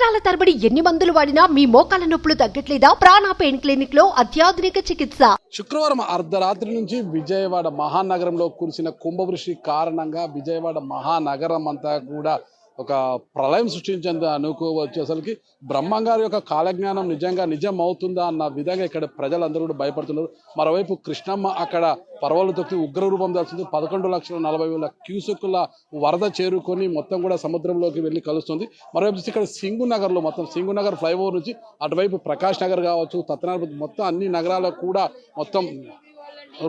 సంవత్సరాల తరబడి ఎన్ని మందులు వాడినా మీ మోకాల నొప్పులు తగ్గట్లేదా? ప్రాణ పెయిన్ క్లినిక్ లో అత్యాధునిక చికిత్స. శుక్రవారం అర్ధరాత్రి నుంచి విజయవాడ మహానగరంలో కురిసిన కుంభవృష్టి కారణంగా విజయవాడ మహానగరం అంతా కూడా ఒక ప్రళయం సృష్టించేందుకు అనుకోవచ్చు. అసలుకి బ్రహ్మంగారి యొక్క కాలజ్ఞానం నిజంగా నిజం అవుతుందా అన్న విధంగా ఇక్కడ ప్రజలందరూ కూడా భయపడుతున్నారు. మరోవైపు కృష్ణమ్మ అక్కడ పర్వాలు తొక్కి ఉగ్రరూపం దాల్చింది. 11,40,000 క్యూసెక్కుల వరద చేరుకొని మొత్తం కూడా సముద్రంలోకి వెళ్ళి కలుస్తుంది. మరోవైపు ఇక్కడ సింగునగర్లో మొత్తం సింగునగర్ ఫ్లైఓవర్ నుంచి అటువైపు ప్రకాష్ నగర్ కావచ్చు, తత్తనార్ మొత్తం అన్ని నగరాలకు కూడా మొత్తం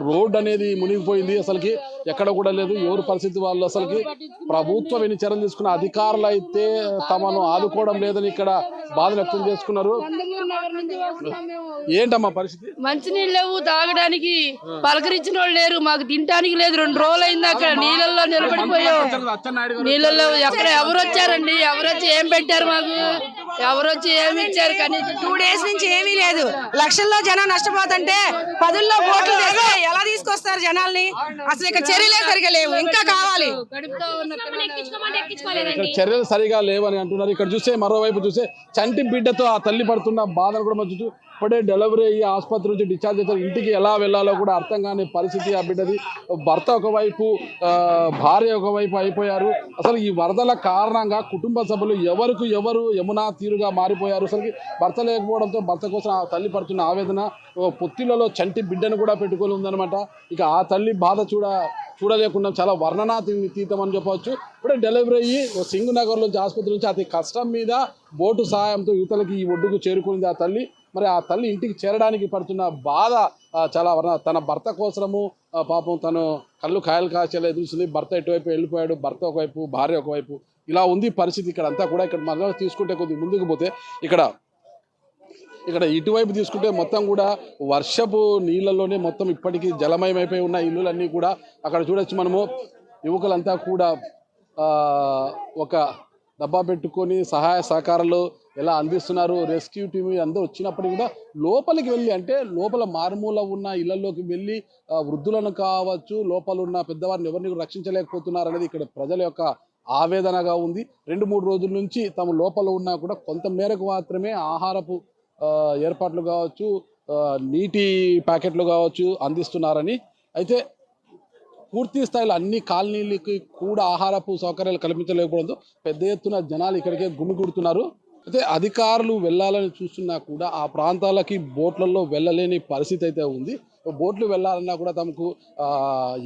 రోడ్ అనేది మునిగిపోయింది. అసలుకి ఎక్కడ కూడా లేదు. ఎవరు పరిస్థితి వాళ్ళు అసలుకి ప్రభుత్వం ఎన్ని చర్యలు తీసుకున్న అధికారులు అయితే తమను ఆదుకోవడం లేదని ఇక్కడ బాధ వ్యక్తం చేసుకున్నారు. ఏంటమ్మా పరిస్థితి? మంచినీళ్ళు లేవు, తాగడానికి పలకరించిన వాళ్ళు లేరు, మాకు తినడానికి లేదు. 2 రోజులు అయింది అక్కడ నీళ్ళల్లో నిలబడిపోయాం. నీళ్ళల్లో ఎక్కడ ఎవరు వచ్చారండి? ఎవరు వచ్చి ఏం పెట్టారు మాకు? ఎవరు వచ్చి ఏమి ఇచ్చారు? కానీ 2 డేస్ నుంచి ఏమీ లేదు. లక్షల్లో జనం నష్టపోతుంటే 10ల్లో బోట్లు తెస్తే ఎలా తీసుకొస్తారు జనాల్ని? అసలు ఇక్కడ చర్యలే సరిగా లేవు, ఇంకా కావాలి. చర్యలు సరిగా లేవని అంటున్నారు. ఇక్కడ చూస్తే మరోవైపు చూస్తే చంటి బిడ్డతో ఆ తల్లి పడుతున్న బాధను కూడా చూస్తూ ఇప్పుడే డెలివరీ అయ్యి ఆసుపత్రి నుంచి డిశ్చార్జ్ చేస్తారు. ఇంటికి ఎలా వెళ్ళాలో కూడా అర్థం కాని పరిస్థితి ఆ బిడ్డది. భర్త ఒకవైపు, భార్య ఒకవైపు అయిపోయారు. అసలు ఈ వరదల కారణంగా కుటుంబ సభ్యులు ఎవరికి ఎవరు యమునా తీరుగా మారిపోయారు. అసలు భర్త లేకపోవడంతో భర్త కోసం ఆ తల్లి పడుతున్న ఆవేదన, పొత్తిళ్లలో చంటి బిడ్డను కూడా పెట్టుకొని ఉందన్నమాట. ఇక ఆ తల్లి బాధ చూడలేకుండా చాలా వర్ణనాతీతం అని చెప్పవచ్చు. ఇప్పుడే డెలివరీ అయ్యి సింగునగర్ నుంచి ఆసుపత్రి నుంచి అతి కష్టం మీద బోటు సహాయంతో యువతలకి ఈ ఒడ్డుకు చేరుకుంది ఆ తల్లి. మరి ఆ తల్లి ఇంటికి చేరడానికి పడుతున్న బాధ చాలా తన భర్త కోసము పాపం తను కళ్ళు కాయలు కాచేలా ఎదురుస్తుంది. భర్త ఎటువైపు వెళ్ళిపోయాడు, భర్త ఒకవైపు, భార్య ఒకవైపు, ఇలా ఉంది పరిస్థితి ఇక్కడ అంతా కూడా. ఇక్కడ మనం తీసుకుంటే కొద్దిగా ముందుకు పోతే ఇక్కడ ఇటువైపు తీసుకుంటే మొత్తం కూడా వర్షపు నీళ్ళలోనే మొత్తం ఇప్పటికీ జలమయమైపోయి ఉన్న ఇల్లులన్నీ కూడా అక్కడ చూడొచ్చు మనము. యువకులంతా కూడా ఒక డబ్బా పెట్టుకొని సహాయ సహకారాలు ఎలా అందిస్తున్నారు. రెస్క్యూ టీమ్ అందరూ వచ్చినప్పటికీ కూడా లోపలికి వెళ్ళి, అంటే లోపల మారుమూల ఉన్న ఇళ్లలోకి వెళ్ళి వృద్ధులను కావచ్చు, లోపల ఉన్న పెద్దవారిని ఎవరిని రక్షించలేకపోతున్నారు అనేది ఇక్కడ ప్రజల యొక్క ఆవేదనగా ఉంది. 2-3 రోజుల నుంచి తమ లోపల ఉన్నా కూడా కొంత మేరకు మాత్రమే ఆహారపు ఏర్పాట్లు కావచ్చు, నీటి ప్యాకెట్లు కావచ్చు అందిస్తున్నారని. అయితే పూర్తి స్థాయిలో అన్ని కాలనీలకి కూడా ఆహారపు సౌకర్యాలు కల్పించలేకపోవడంతో పెద్ద ఎత్తున జనాలు ఇక్కడికే గుమిగూడుతున్నారు. అయితే అధికారులు వెళ్ళాలని చూస్తున్నా కూడా ఆ ప్రాంతాలకి బోట్లలో వెళ్ళలేని పరిస్థితి అయితే ఉంది. బోట్లు వెళ్ళాలన్నా కూడా తమకు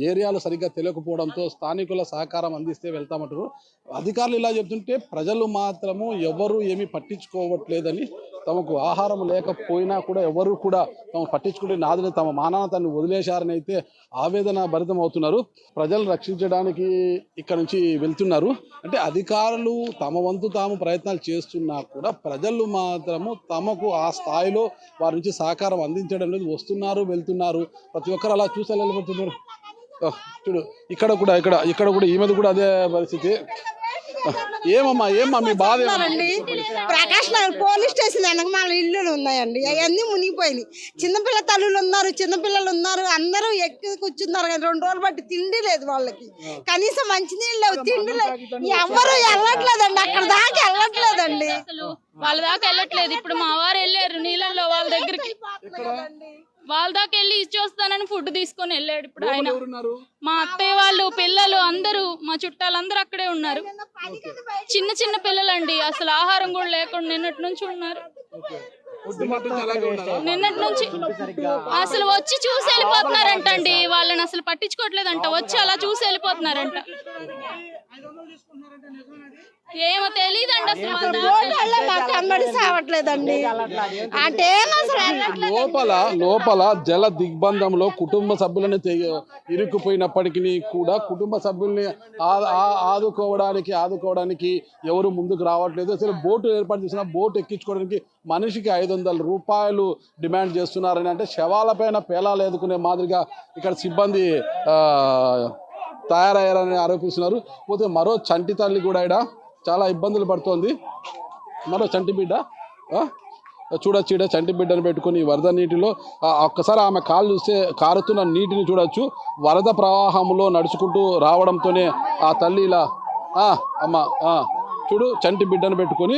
ఏరియాలు సరిగ్గా తెలియకపోవడంతో స్థానికుల సహకారం అందిస్తే వెళ్తామంటారు. అధికారులు ఇలా చెప్తుంటే ప్రజలు మాత్రము ఎవరు ఏమీ పట్టించుకోవట్లేదని, తమకు ఆహారం లేకపోయినా కూడా ఎవరు కూడా తమకు పట్టించుకుంటే నాదని తమ మానవతను వదిలేశారని అయితే ఆవేదన భరితం అవుతున్నారు. ప్రజలు రక్షించడానికి ఇక్కడ నుంచి వెళ్తున్నారు. అంటే అధికారులు తమ వంతు తాము ప్రయత్నాలు చేస్తున్నా కూడా ప్రజలు మాత్రము తమకు ఆ స్థాయిలో వారి నుంచి సహకారం అందించడం లేదు. వస్తున్నారు, వెళ్తున్నారు, ప్రతి ఒక్కరు అలా చూసి వెళ్ళిపోతున్నారు. చూడు ఇక్కడ కూడా ఈమెది కూడా అదే పరిస్థితి. ఏమమ్మా మీ బాధ? ప్రకాష్ నగర్ పోలీస్ స్టేషన్ వెనక మన ఇల్లులు ఉన్నాయండి, అవన్నీ మునిగిపోయినాయి. చిన్నపిల్ల తల్లులు ఉన్నారు, చిన్నపిల్లలు ఉన్నారు, అందరూ ఎక్కి కూర్చున్నారు. కానీ 2 రోజులు బట్టి తిండి లేదు వాళ్ళకి, కనీసం మంచినీళ్ళు లేవు, తిండి లేదు. ఎవరు వెళ్ళట్లేదండి, అక్కడ దాకా వెళ్ళట్లేదండి, వాళ్ళ దాకా వెళ్ళట్లేదు. ఇప్పుడు మా వారు వెళ్ళారు నీళ్ళల్లో, వాళ్ళ దగ్గరికి వాళ్ళ దాకా వెళ్ళి ఇచ్చి వస్తానని ఫుడ్ తీసుకొని వెళ్ళాడు. ఇప్పుడు ఆయన, మా అత్తయ్య వాళ్ళు, పిల్లలు అందరూ, మా చుట్టాలందరూ అక్కడే ఉన్నారు. చిన్న పిల్లలండి, అసలు ఆహారం కూడా లేకుండా నిన్నటి నుంచి ఉన్నారు. నిన్నటి నుంచి అసలు వచ్చి చూసి వెళ్ళిపోతున్నారంట అండి. వాళ్ళని అసలు పట్టించుకోవట్లేదంట, వచ్చి అలా చూసి వెళ్ళిపోతున్నారంట. ఏమో తెలియదండి, అసలు సావట్లేదండి. అంటే లోపల జల దిగ్బంధంలో కుటుంబ సభ్యులను ఇరుక్కుపోయినప్పటికీ కూడా కుటుంబ సభ్యుల్ని ఆదుకోవడానికి ఎవరు ముందుకు రావట్లేదు. అసలు బోటు ఏర్పాటు చేసిన బోటు ఎక్కించుకోవడానికి మనిషికి 500 రూపాయలు డిమాండ్ చేస్తున్నారని, అంటే శవాలపైన పేలాలు ఎదుకునే మాదిరిగా ఇక్కడ సిబ్బంది తయారయ్యారని ఆరోపిస్తున్నారు. పోతే మరో చంటి తల్లి కూడా ఇక్కడ చాలా ఇబ్బందులు పడుతోంది. మరో చంటి బిడ్డ చూడొచ్చు, చంటి బిడ్డను పెట్టుకుని వరద నీటిలో ఒక్కసారి ఆమె కాళ్ళు చూస్తే కారుతున్న నీటిని చూడొచ్చు. వరద ప్రవాహంలో నడుచుకుంటూ రావడంతోనే ఆ తల్లి ఇలా అమ్మ చూడు చంటి బిడ్డను పెట్టుకొని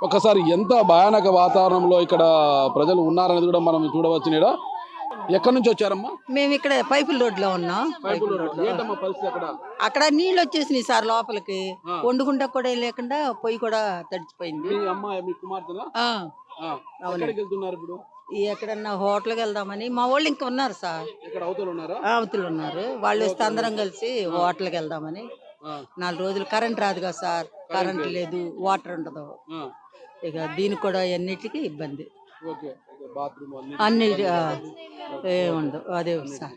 ఒకసారి ఎంత భయానక వాతావరణంలో ఇక్కడ ప్రజలు ఉన్నారనేది కూడా మనం చూడవచ్చు. నీడ ఎక్కడి నుంచి వచ్చారమ్మా? మేము ఇక్కడ పైపుల రోడ్లో ఉన్నాం. ఏంటమ్మా పరిస్థితి అక్కడ? అక్కడ నీళ్ళు వచ్చేసినాయి సార్ లోపలికి, వండుకుంటా కూడా లేకుండా పొయ్యి కూడా తడిచిపోయింది. మీ అమ్మాయి మీ కుమార్తెనా? ఎక్కడికి వెళ్తున్నారు ఇప్పుడు? ఎక్కడన్నా హోటల్కి వెళ్దామని మా వాళ్ళు ఇంకా ఉన్నారు సార్. ఇక్కడ అవతల ఉన్నారా? అవతలు ఉన్నారు. వాళ్ళు వస్తే అందరం కలిసి హోటల్కి వెళ్దామని. 4 రోజులు కరెంట్ రాదు కదా సార్, కరెంట్ లేదు, వాటర్ ఉండదు. ఇక దీనికి కూడా అన్నిటికీ ఇబ్బంది. అన్ని ఉండదు అదే సార్.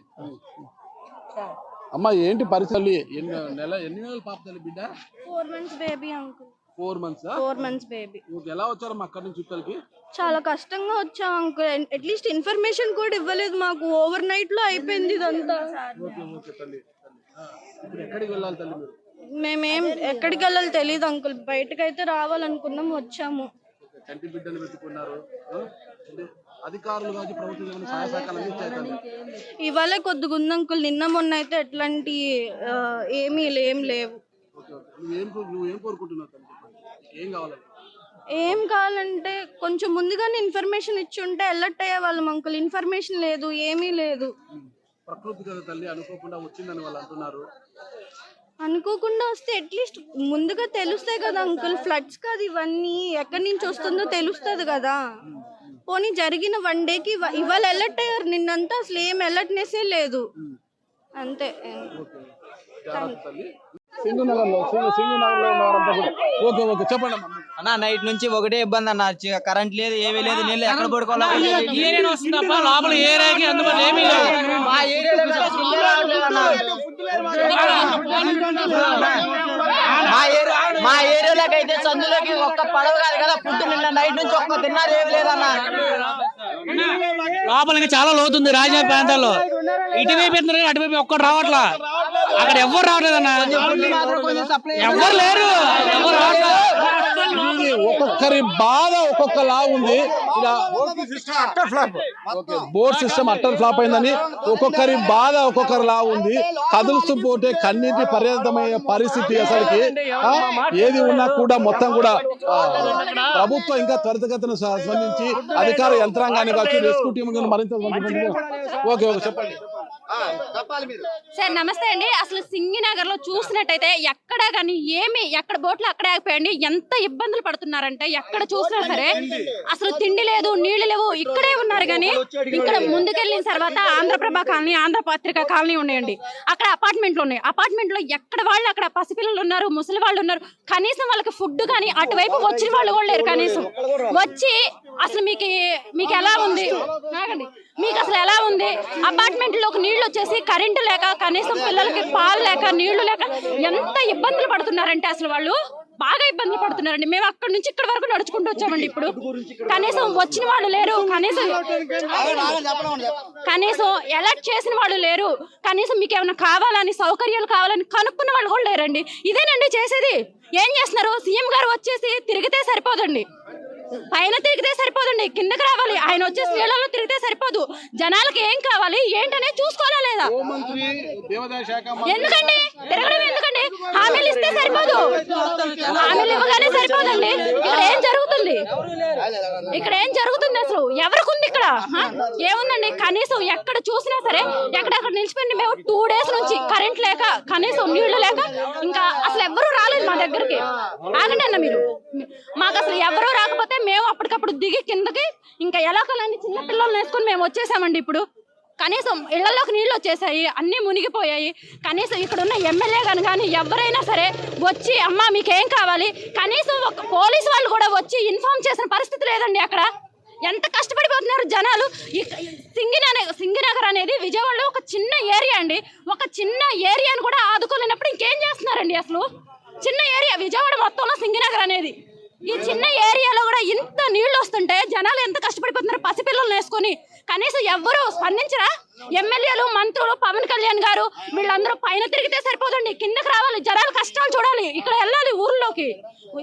అమ్మా ఏంటి పరిస్థితులు? ఎన్ని నెలల పాప తల్లి బిడ్డ? 4 months baby uncle. 4 months? 4 months baby. ఎలా వచ్చారమ్మా అక్కడి నుంచి ఇక్కడికి? చాలా కష్టంగా వచ్చాం అంకుల్. అట్లీస్ట్ ఇన్ఫర్మేషన్ కూడా ఇవ్వలేదు మాకు. ఓవర్ నైట్ లో అయిపోయింది ఇదంతా. ఎక్కడికి వెళ్ళాలి తల్లి మీరు? మేమేం ఎక్కడికి వెళ్ళాలి తెలియదు అంకుల్. బయటకైతే రావాలనుకున్నాం, వచ్చాము. కంటి బిడ్డలు పెట్టుకున్నారు. అధికారులు కాదు ప్రభుత్వం సహాయ సహకారాలు అందించారు. ఇవాళ కొద్దిగా ఉంది అంకుల్. నిన్న మొన్న అయితే ఎట్లాంటి ఏం లేవు. నువ్వేం కోరుకుంటున్నావు? ఏం కావాలి? ఏం కావాలంటే కొంచెం ముందుగానే ఇన్ఫర్మేషన్ ఇచ్చి ఉంటే అలర్ట్ అయ్యే వాళ్ళం అంకుల్. ఇన్ఫర్మేషన్ లేదు, ఏమీ లేదు. ప్రకృతి కదా తల్లి, అనుకోకుండా వచ్చిందని వాళ్ళు అంటున్నారు. అనుకోకుండా వస్తే అట్లీస్ట్ ముందుగా తెలుస్తాయి కదా అంకుల్. ఫ్లడ్స్ కాదు ఇవన్నీ, ఎక్కడి నుంచి వస్తుందో తెలుస్తుంది కదా. పోనీ జరిగిన 1 డేకి ఇవాళ అలర్ట్ అయ్యారు, నిన్నంతా అసలు ఏం అలర్ట్నెస్సే లేదు. అంతే. చెప్పండి అన్న. నైట్ నుంచి ఒకటే ఇబ్బంది అన్న, కరెంట్ లేదు, ఏమీ లేదు, నీళ్ళు ఎక్కడ పడుకోవాలి. మా ఏరియాలోకి అయితే సందులోకి ఒక్క పడవ కాదు కదా ఫుడ్. నిన్న నైట్ నుంచి ఒక్క తిన్నారు, ఏమి లేదన్న. లోపలికి చాలా లోతుంది రాజా ప్రాంతాల్లో. ఇటువైపు వెళ్తున్నారు, అటువైపు ఒక్కటి రావట్లా. అక్కడ ఎవరు రావట్లేదన్నా, ఎవరు లేరు, ఎవరు రావట్లేదు. ఒక్కొక్కరి బాధ ఒక్కొక్కలా ఉంది. బోర్డ్ సిస్టమ్ అట్టర్ ఫ్లాప్ అయిందని ఒక్కొక్కరి బాధ ఒక్కొక్కరిలా ఉంది. కదులుస్తూ పోతే కన్నీటి పర్యంతమయ్యే పరిస్థితి. అసలుకి ఏది ఉన్నా కూడా మొత్తం కూడా ప్రభుత్వం ఇంకా త్వరితగతిన స్పందించి అధికార యంత్రాంగాన్ని కావచ్చు, రెస్క్యూ టీమ్ మరింత ఓకే చెప్పండి సార్. నమస్తే అండి. అసలు సింగినగర్ లో చూసినట్టయితే ఎక్కడ కానీ ఎక్కడ బోట్లు అక్కడే ఆగిపోయండి. ఎంత ఇబ్బందులు పడుతున్నారంటే ఎక్కడ చూసినా సరే అసలు తిండి లేదు, నీళ్లు లేవు. ఇక్కడే ఉన్నారు కానీ ఇక్కడ ముందుకెళ్ళిన తర్వాత ఆంధ్రప్రభ కాలనీ, ఆంధ్రపత్రిక కాలనీ ఉన్నాయండి. అక్కడ అపార్ట్మెంట్లు ఉన్నాయి. అపార్ట్మెంట్ లో ఎక్కడ వాళ్ళు అక్కడ పసిపిల్లలు ఉన్నారు, ముసలి వాళ్ళు ఉన్నారు. కనీసం వాళ్ళకి ఫుడ్ కానీ అటువైపు వచ్చిన వాళ్ళు కూడా లేరు. కనీసం వచ్చి అసలు మీకు ఎలా ఉంది మీకు అసలు ఎలా ఉంది? అపార్ట్మెంట్ లోకి నీళ్లు వచ్చేసి కరెంటు లేక, కనీసం పిల్లలకి పాలు లేక, నీళ్లు లేక ఎంత ఇబ్బందులు పడుతున్నారంటే అసలు వాళ్ళు బాగా ఇబ్బందులు పడుతున్నారండి. మేము అక్కడి నుంచి ఇక్కడ వరకు నడుచుకుంటూ వచ్చామండి. ఇప్పుడు కనీసం వచ్చిన వాళ్ళు లేరు, కనీసం అలర్ట్ చేసిన వాళ్ళు లేరు. కనీసం మీకు ఏమైనా కావాలని, సౌకర్యాలు కావాలని కనుక్కున్న వాళ్ళు కూడా లేరండి. ఇదేనండి చేసేది. ఏం చేస్తున్నారు? సీఎం గారు వచ్చేసి తిరిగితే సరిపోదండి, పైన తిరిగితే సరిపోదండి, కిందకి రావాలి. ఆయన వచ్చేసి నీళ్ళలో తిరిగితే సరిపోదు. జనాలకి ఏం కావాలి ఏంటనే చూసుకోవాలా లేదా? ఎందుకండి తిరగడం? ఎందుకండి? హామీలు ఇస్తే సరిపోదు, హామీలు ఇవ్వగానే సరిపోదండి. ఇక్కడ ఏం జరుగుతుంది? అసలు ఎవరికి ఉంది ఇక్కడ? ఏముందండి? కనీసం ఎక్కడ చూసినా సరే ఎక్కడెక్కడ నిలిచిపోయింది. మేము 2 days నుంచి కరెంట్ లేక, కనీసం నీళ్లు లేక, ఇంకా అసలు ఎవ్వరూ రాలేదు మా దగ్గరికి. ఆగండి అన్న మీరు. మాకు అసలు ఎవరూ రాకపోతే మేము అప్పటికప్పుడు దిగి కిందకి ఇంకా ఎలా కలండి చిన్న పిల్లల్ని వేసుకుని మేము వచ్చేసామండి. ఇప్పుడు కనీసం ఇళ్లలోకి నీళ్ళు వచ్చేసాయి, అన్నీ మునిగిపోయాయి. కనీసం ఇక్కడ ఉన్న ఎమ్మెల్యే కానీ ఎవరైనా సరే వచ్చి అమ్మ మీకేం కావాలి, కనీసం ఒక పోలీసు వాళ్ళు కూడా వచ్చి ఇన్ఫార్మ్ చేసిన పరిస్థితి లేదండి. అక్కడ ఎంత కష్టపడిపోతున్నారు జనాలు. సింగినగర్ అనేది విజయవాడలో ఒక చిన్న ఏరియా అండి. ఒక చిన్న ఏరియాను కూడా ఆదుకోలేనప్పుడు ఇంకేం చేస్తున్నారండి? అసలు చిన్న ఏరియా విజయవాడ మొత్తంలో సింగినగర్ అనేది. ఈ చిన్న ఏరియాలో కూడా ఇంత నీళ్లు వస్తుంటే జనాలు ఎంత కష్టపడిపోతున్నారు పసిపిల్లలను వేసుకొని. కనీసం ఎవ్వరూ స్పందించరా? ఎమ్మెల్యేలు, మంత్రులు, పవన్ కళ్యాణ్ గారు వీళ్ళందరూ పైన తిరిగితే సరిపోదండి, కిందకి రావాలి, జనాలు కష్టాలు చూడాలి. ఇక్కడ వెళ్ళాలి, ఊర్లోకి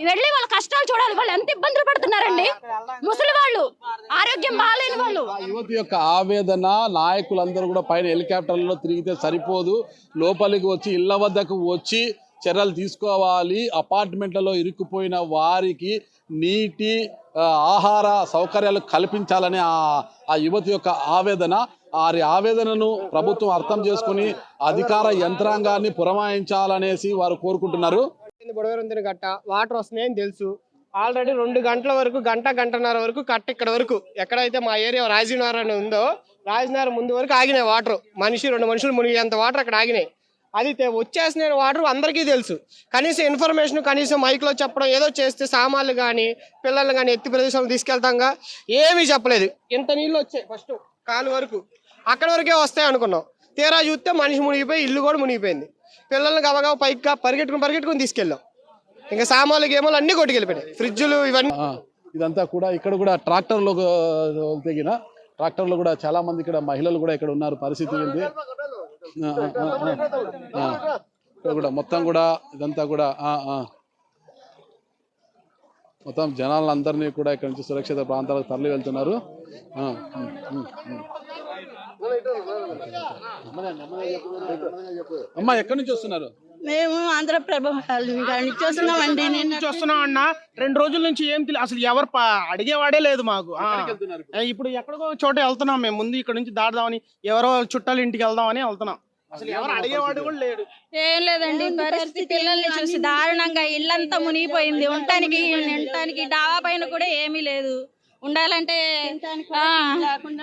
వెళ్ళి వాళ్ళ కష్టాలు చూడాలి. వాళ్ళు ఎంత ఇబ్బందులు పడుతున్నారండి. ముసలి వాళ్ళు, ఆరోగ్యం బాగాలేని వాళ్ళు. యువతి యొక్క ఆవేదన, నాయకులందరూ కూడా పైన హెలికాప్టర్లలో తిరిగితే సరిపోదు, లోపలికి వచ్చి ఇళ్ల వద్దకు వచ్చి చర్యలు తీసుకోవాలి. అపార్ట్మెంట్లలో ఇరుక్కుపోయిన వారికి నీటి ఆహార సౌకర్యాలు కల్పించాలని ఆ యువతి యొక్క ఆవేదన. వారి ఆవేదనను ప్రభుత్వం అర్థం చేసుకుని అధికార యంత్రాంగాన్ని పురమాయించాలనేసి వారు కోరుకుంటున్నారు. బుడవరంతిని గట్ట వాటర్ వస్తున్నాయని తెలుసు. ఆల్రెడీ 2 గంటల వరకు గంటన్నర వరకు కట్ట ఇక్కడ వరకు ఎక్కడైతే మా ఏరియా రాజీనగర్ అని ఉందో రాజీనగర్ ముందు వరకు ఆగినాయి వాటర్. 2 మనుషులు మునిగేంత వాటర్ అక్కడ ఆగినాయి. అది వచ్చేసిన వాటర్ అందరికీ తెలుసు. కనీసం ఇన్ఫర్మేషన్ కనీసం మైక్లో చెప్పడం ఏదో చేస్తే సామాన్లు కానీ పిల్లలు కానీ ఎత్తి ప్రదేశాలు తీసుకెళ్తాంగా ఏమీ చెప్పలేదు. ఇంత నీళ్ళు వచ్చాయి ఫస్ట్ కాలు వరకు, అక్కడ వరకే వస్తాయి అనుకున్నాం. తీరా చూస్తే మనిషి మునిగిపోయి ఇల్లు కూడా మునిగిపోయింది. పిల్లల్ని గబగబా పైకి పరిగెట్టుకుని తీసుకెళ్ళాం. ఇంకా సామాన్లు గేమాలు అన్ని కొట్టుకెళ్ళిపోయినాయి, ఫ్రిడ్జ్లు ఇవన్నీ. ఇదంతా కూడా ఇక్కడ కూడా ట్రాక్టర్లో తెగిన ట్రాక్టర్లో కూడా చాలా మంది ఇక్కడ మహిళలు కూడా ఇక్కడ ఉన్నారు. పరిస్థితి ఏంటి ఇక్కడ కూడా మొత్తం కూడా ఇదంతా కూడా మొత్తం జనాలందరినీ కూడా ఇక్కడ నుంచి సురక్షిత ప్రాంతాలకు తరలి వెళ్తున్నారు. అమ్మా ఎక్కడి నుంచి వస్తున్నారు? మేము ఆంధ్రప్రభ చూస్తున్నామండి. నేను చూస్తున్నాం అన్న 2 రోజుల నుంచి ఏం అసలు ఎవరు అడిగేవాడే లేదు మాకు. ఇప్పుడు ఎక్కడికో చోట వెళ్తున్నాం మేము. ముందు ఇక్కడ నుంచి దాడదామని ఎవరో చుట్టాలు ఇంటికి వెళ్దామని వెళ్తున్నాం. అసలు ఎవరు అడిగేవాడు కూడా లేడు. ఏం లేదండి, పరిస్థితి పిల్లల్ని చూసి దారుణంగా ఇల్లంతా మునిగిపోయింది. ఉండటానికి డాబా పైన కూడా ఏమీ లేదు. ఉండాలంటే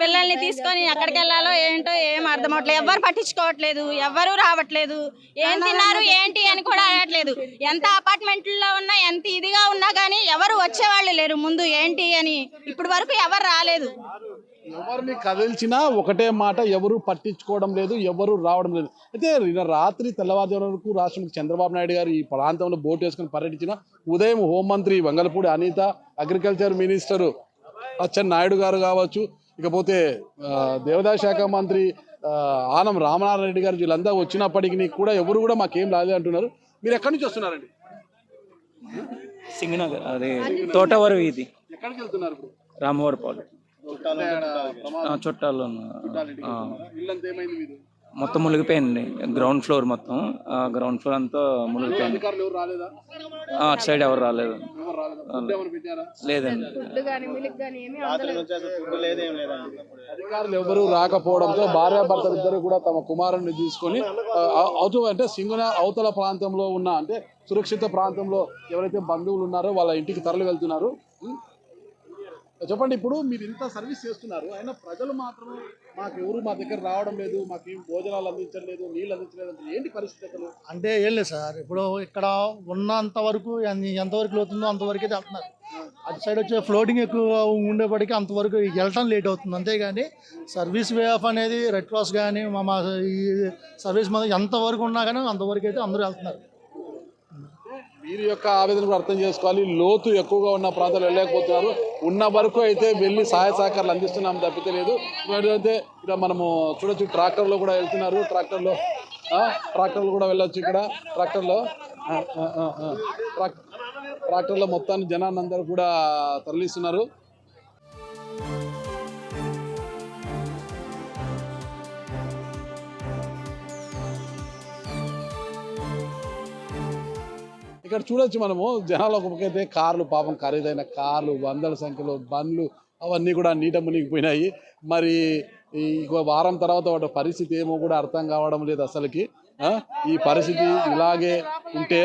పిల్లల్ని తీసుకొని ఎక్కడికి వెళ్ళాలో ఏంటో ఏం అర్థం అవట్లేదు. ఎవరు పట్టించుకోవట్లేదు, ఎవరు రావట్లేదు. ఏం తిన్నారు ఏంటి అని కూడా అనట్లేదు. ఎంత అపార్ట్మెంట్లో ఉన్నా ఎంత ఇదిగా ఉన్నా కానీ ఎవరు వచ్చేవాళ్ళు లేరు. ముందు ఏంటి అని ఇప్పటి వరకు ఎవరు రాలేదు. ఎవరిని కదిల్చినా ఒకటే మాట, ఎవరు పట్టించుకోవడం లేదు, ఎవరు రావడం లేదు. అయితే రాత్రి తెల్లవారుజామున వరకు రాష్ట్రపతి చంద్రబాబు నాయుడు గారు ఈ ప్రాంతంలో బోటు వేసుకుని పర్యటించిన ఉదయం హోంమంత్రి వంగలపూడి అనిత, అగ్రికల్చర్ మినిస్టర్ అచ్చెన్నాయుడు గారు కావచ్చు, ఇకపోతే దేవాదాయ శాఖ మంత్రి ఆనం రామనారాయణ రెడ్డి గారు, వీళ్ళంతా వచ్చినప్పటికీ కూడా ఎవరు కూడా మాకేం రాలేదు అంటున్నారు. మీరు ఎక్కడి నుంచి వస్తున్నారండి? సింగనగర్, అదే తోటవరం వీధి. ఎక్కడికి వెళ్తున్నారు? రామవరపాడు చుట్టాలు మొత్తం మునిగిపోయింది. గ్రౌండ్ ఫ్లోర్ మొత్తం, గ్రౌండ్ ఫ్లోర్ అంతా మునిగిపోయింది. అటు సైడ్ ఎవరు రాలేదు. లేదండి, అధికారులు ఎవరు రాకపోవడంతో భార్యాభర్తలు ఇద్దరు కూడా తమ కుమారుడిని తీసుకొని అంటే అవతల ప్రాంతంలో ఉన్న అంటే సురక్షిత ప్రాంతంలో ఎవరైతే బంధువులు ఉన్నారో వాళ్ళ ఇంటికి తరలి వెళ్తున్నారు. చెప్పండి, ఇప్పుడు మీరు ఇంత సర్వీస్ చేస్తున్నారు, అయినా ప్రజలు మాత్రమే మాకెవరు మా దగ్గర రావడం లేదు, మాకేం భోజనాలు అందించలేదు, నీళ్ళు అందించలేదు అంటే ఏంటి పరిస్థితులు? అంటే ఏం లేదు సార్, ఇప్పుడు ఇక్కడ ఉన్నంత వరకు ఎంతవరకు అవుతుందో అంతవరకే వెళ్తున్నారు. అటు సైడ్ వచ్చే ఫ్లోటింగ్ ఎక్కువ ఉండేప్పటికీ అంతవరకు వెళ్ళటం లేట్ అవుతుంది. అంతేగాని సర్వీస్ వే ఆఫ్ అనేది రెడ్ క్రాస్ కానీ మా ఈ సర్వీస్ మీద ఎంతవరకు ఉన్నా కానీ అంతవరకు అయితే అందరూ వెళ్తున్నారు. వీరి యొక్క ఆవేదన కూడా అర్థం చేసుకోవాలి. లోతు ఎక్కువగా ఉన్న ప్రాంతాలు వెళ్ళలేకపోతున్నారు. ఉన్న వరకు అయితే వెళ్ళి సహాయ సహకారాలు అందిస్తున్నాం తప్పితే లేదు. అయితే ఇక్కడ మనము చూడొచ్చు, ట్రాక్టర్లో కూడా వెళ్తున్నారు. ట్రాక్టర్లు కూడా వెళ్ళొచ్చు. ఇక్కడ ట్రాక్టర్లో మొత్తాన్ని జనాన్ని అందరూ కూడా తరలిస్తున్నారు. ఇక్కడ చూడొచ్చు మనము జనాలు ఒక్కొక్కైతే కార్లు, పాపం ఖరీదైన కార్లు, వందల సంఖ్యలో బండ్లు అవన్నీ కూడా నీట మునిగిపోయినాయి. మరి ఈ వారం తర్వాత వాటి పరిస్థితి ఏమో కూడా అర్థం కావడం లేదు అసలుకి. ఈ పరిస్థితి ఇలాగే ఉంటే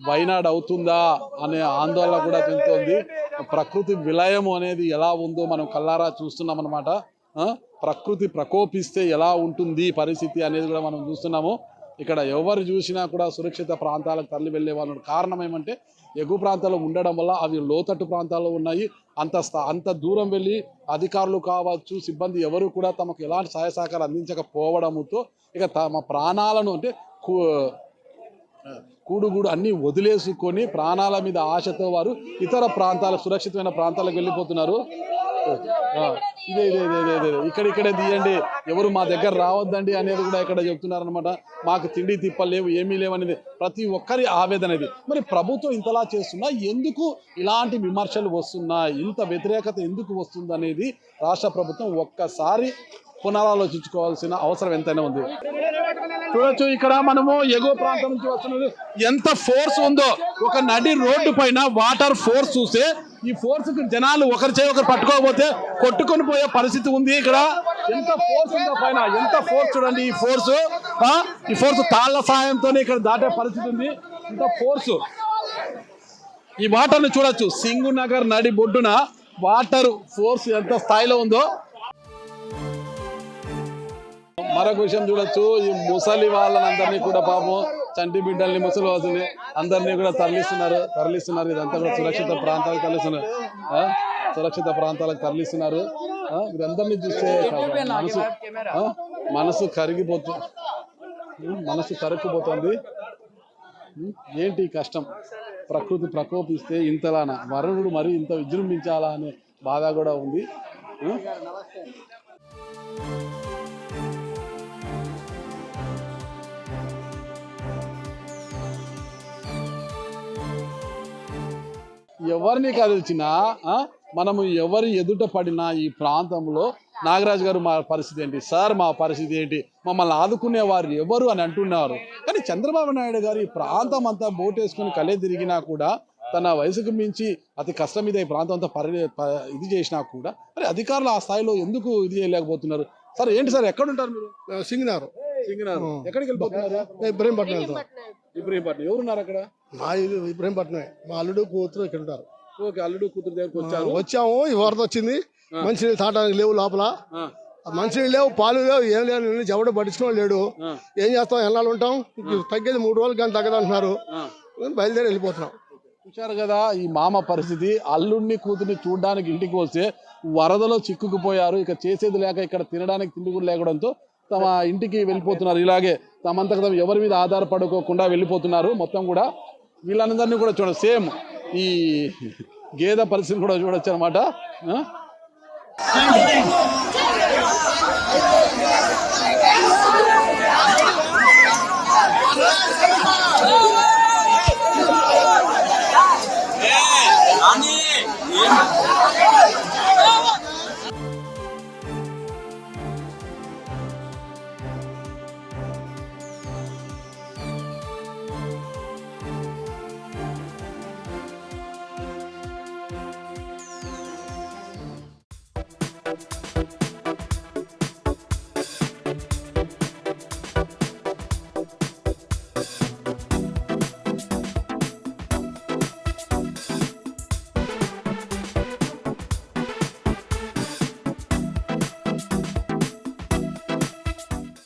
వైనాడు అవుతుందా అనే ఆందోళన కూడా చెందుతోంది. ప్రకృతి విలయము అనేది ఎలా ఉందో మనం కళ్ళారా చూస్తున్నాం అన్నమాట. ప్రకృతి ప్రకోపిస్తే ఎలా ఉంటుంది పరిస్థితి అనేది కూడా మనం చూస్తున్నాము. ఇక్కడ ఎవరు చూసినా కూడా సురక్షిత ప్రాంతాలకు తరలి వెళ్ళే వాళ్ళు. కారణం ఏమంటే ఎగువ ప్రాంతాల్లో ఉండడం వల్ల అవి లోతట్టు ప్రాంతాల్లో ఉన్నాయి. అంత దూరం వెళ్ళి అధికారులు కావచ్చు, సిబ్బంది ఎవరు కూడా తమకు ఎలాంటి సహాయ సహకారం అందించకపోవడంతో ఇక తమ ప్రాణాలను అంటే కూడుగూడు అన్నీ వదిలేసుకొని ప్రాణాల మీద ఆశతో వారు ఇతర ప్రాంతాల సురక్షితమైన ప్రాంతాలకు వెళ్ళిపోతున్నారు. ఇదే ఇక్కడే తీయండి, ఎవరు మా దగ్గర రావద్దండి అనేది కూడా ఇక్కడ చెప్తున్నారు అనమాట. మాకు తిండి తిప్పలు లేవు, ఏమీ లేవు అనేది ప్రతి ఒక్కరి ఆవేదన ఇది. మరి ప్రభుత్వం ఇంతలా చేస్తున్నా ఎందుకు ఇలాంటి విమర్శలు వస్తున్నా, ఇంత వ్యతిరేకత ఎందుకు వస్తుంది అనేది రాష్ట్ర ప్రభుత్వం ఒక్కసారి పునరాలోచించుకోవాల్సిన అవసరం ఎంతైనా ఉంది. చూడొచ్చు ఇక్కడ మనము ఎగువ ప్రాంతం నుంచి వస్తున్నది, ఎంత ఫోర్స్ ఉందో. ఒక నడి రోడ్డు పైన వాటర్ ఫోర్స్ చూస్తే ఈ ఫోర్స్ కి జనాలు ఒకరి చేయి ఒకరు పట్టుకోకపోతే కొట్టుకొని పోయే పరిస్థితి ఉంది. ఇక్కడ ఎంత ఫోర్స్ ఉందో పైన, ఎంత ఫోర్స్ చూడండి. ఈ ఫోర్స్ తాళ్ల సాయంతోనే ఇక్కడ దాటే పరిస్థితి ఉంది. ఇంత ఫోర్స్. ఈ వాటర్ ని చూడొచ్చు, సింగు నగర్ నడి బొడ్డున వాటర్ ఫోర్స్ ఎంత స్థాయిలో ఉందో. మరొక విషయం చూడొచ్చు, ఈ ముసలి వాళ్ళని కూడా పాపం చంటి బిడ్డల్ని, ముసలి వాళ్ళని అందరినీ కూడా తరలిస్తున్నారు. ఇదంతా కూడా సురక్షిత ప్రాంతాలకు తరలిస్తున్నారు. వీరందరినీ చూస్తే మనసు కరుక్కుపోతుంది. ఏంటి కష్టం? ప్రకృతి ప్రకోపిస్తే ఇంతలానా, వరుణుడు మరి ఇంత విజృంభించాలా అనే బాధ కూడా ఉంది. ఎవరిని కదిల్చినా మనము ఎవరి ఎదుట పడినా ఈ ప్రాంతంలో నాగరాజు గారు మా పరిస్థితి ఏంటి సార్, మా పరిస్థితి ఏంటి, మమ్మల్ని ఆదుకునేవారు ఎవరు అని అంటున్నారు. కానీ చంద్రబాబు నాయుడు గారు ఈ ప్రాంతం అంతా బోటేసుకుని కలే తిరిగినా కూడా, తన వయసుకు మించి అతి కష్టం మీద ఈ ప్రాంతం అంతా ఇది చేసినా కూడా మరి అధికారులు ఆ స్థాయిలో ఎందుకు ఇది చేయలేకపోతున్నారు? సార్ ఏంటి సార్, ఎక్కడ ఉంటారు మీరు? సింగనారు. ఎక్కడికి వెళ్ళిపోతున్నారు? ఇబ్రహీంపట్నం. ఎవరున్నారు అక్కడ? మా ఇబ్రహీంపట్నమే. మా అల్లుడు కూతురు ఇక్కడ ఉంటారు. ఓకే, అల్లుడు కూతురు దగ్గరకు వచ్చాము. ఈ వరద వచ్చింది, మంచినీళ్ళు తాగడానికి లేవు లోపల. మంచినీళ్ళు లేవు, పాలు లేవు, ఏం లేవు. ఎవడో పట్టించుకోవడం లేడు. ఏం చేస్తాం, ఎన్నాళ్ళు ఉంటాం? తగ్గేది 3 రోజులు కానీ తగ్గదంటున్నారు. బయలుదేరి వెళ్ళిపోతున్నాం. చూశారు కదా ఈ మామ పరిస్థితి. అల్లుడిని కూతుర్ని చూడడానికి ఇంటికి వస్తే వరదలో చిక్కుకుపోయారు. ఇక చేసేది లేక ఇక్కడ తినడానికి తిండి కూడా లేకడంతో తమ ఇంటికి వెళ్ళిపోతున్నారు. ఇలాగే తమంతకు ఎవరి మీద ఆధారపడుకోకుండా వెళ్ళిపోతున్నారు. మొత్తం కూడా వీళ్ళందరినీ కూడా చూడచ్చు. సేమ్ ఈ గేదె పరిస్థితి కూడా చూడొచ్చు అనమాట.